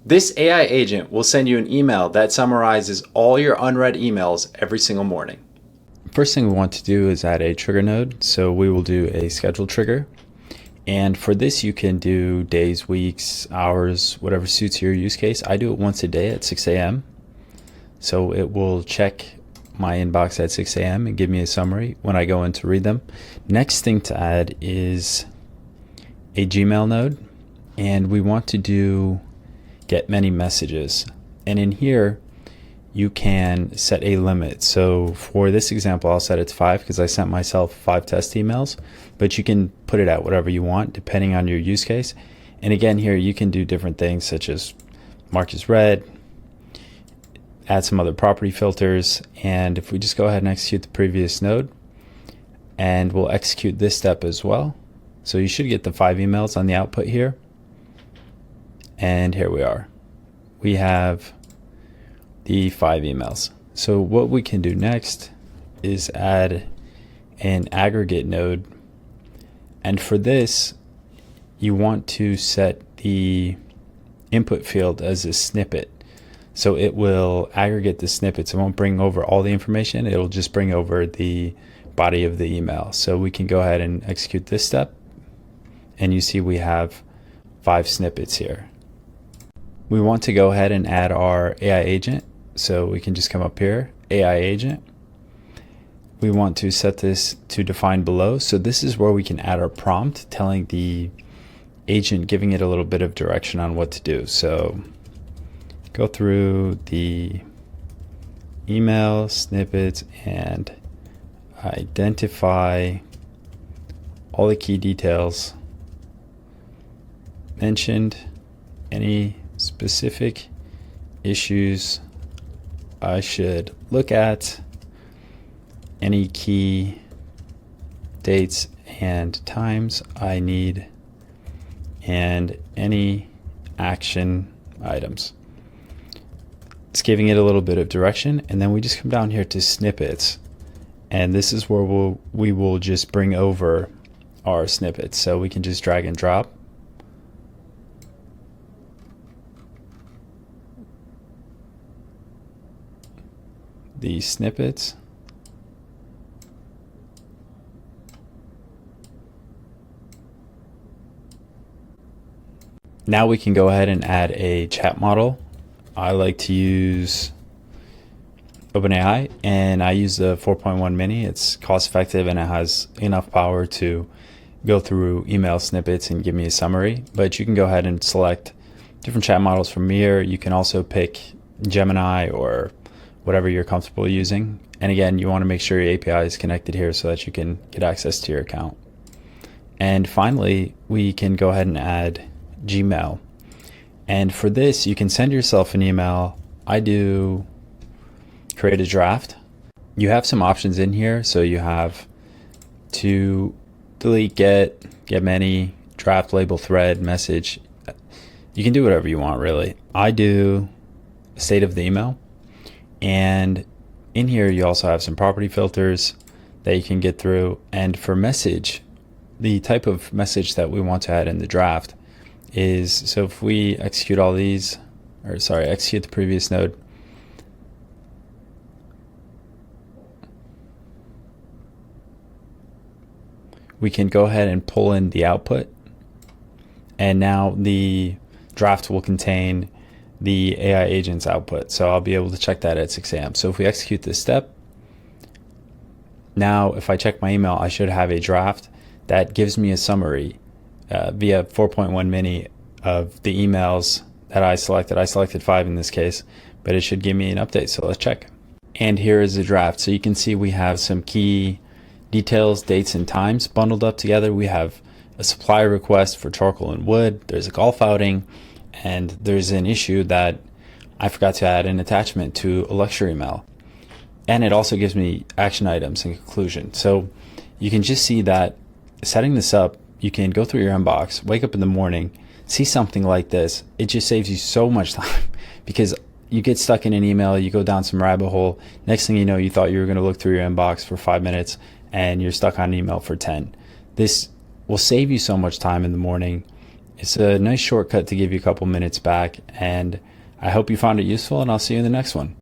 This AI agent will send you an email that summarizes all your unread emails every single morning. First thing we want to do is add a trigger node. So we will do a schedule trigger. And for this, you can do days, weeks, hours, whatever suits your use case. I do it once a day at 6 a.m. So it will check my inbox at 6 a.m. and give me a summary when I go in to read them. Next thing to add is a Gmail node. And we want to do get many messages. And in here, you can set a limit. So for this example, I'll set it to 5 because I sent myself 5 test emails, but you can put it at whatever you want depending on your use case. And again, here you can do different things such as mark as read, add some other property filters. And if we just go ahead and execute the previous node, and we'll execute this step as well. So you should get the 5 emails on the output here. And here we are. We have the 5 emails. So what we can do next is add an aggregate node. And for this, you want to set the input field as a snippet. So it will aggregate the snippets. It won't bring over all the information. It'll just bring over the body of the email. So we can go ahead and execute this step. And you see we have 5 snippets here. We want to go ahead and add our AI agent. So we can just come up here, AI agent. We want to set this to define below. So this is where we can add our prompt telling the agent, giving it a little bit of direction on what to do. So go through the email snippets and identify all the key details mentioned, any specific issues I should look at, any key dates and times I need, and any action items. It's giving it a little bit of direction, and then we just come down here to snippets, and this is where we will just bring over our snippets. So we can just drag and drop. The snippets. Now we can go ahead and add a chat model. I like to use OpenAI, and I use the 4.1 mini. It's cost effective and it has enough power to go through email snippets and give me a summary. But you can go ahead and select different chat models from here. You can also pick Gemini or whatever you're comfortable using. And again, you want to make sure your API is connected here so that you can get access to your account. And finally, we can go ahead and add Gmail. And for this, you can send yourself an email. I do create a draft. You have some options in here. So you have to delete, get many, draft, label, thread, message. You can do whatever you want, really. I do state of the email. And in here, you also have some property filters that you can get through. And for message, the type of message that we want to add in the draft is, so if we execute all these, or sorry, execute the previous node, we can go ahead and pull in the output. And now the draft will contain the AI agent's output. So I'll be able to check that at 6 a.m. So if we execute this step, now if I check my email, I should have a draft that gives me a summary via 4.1 mini of the emails that I selected. I selected 5 in this case, but it should give me an update. So let's check. And here is the draft. So you can see we have some key details, dates and times bundled up together. We have a supply request for charcoal and wood. There's a golf outing. And there's an issue that I forgot to add an attachment to a lecture email. And it also gives me action items and conclusion. So you can just see that setting this up, you can go through your inbox, wake up in the morning, see something like this. It just saves you so much time because you get stuck in an email, you go down some rabbit hole. Next thing you know, you thought you were going to look through your inbox for 5 minutes and you're stuck on an email for 10. This will save you so much time in the morning. It's a nice shortcut to give you a couple minutes back, and I hope you found it useful, and I'll see you in the next one.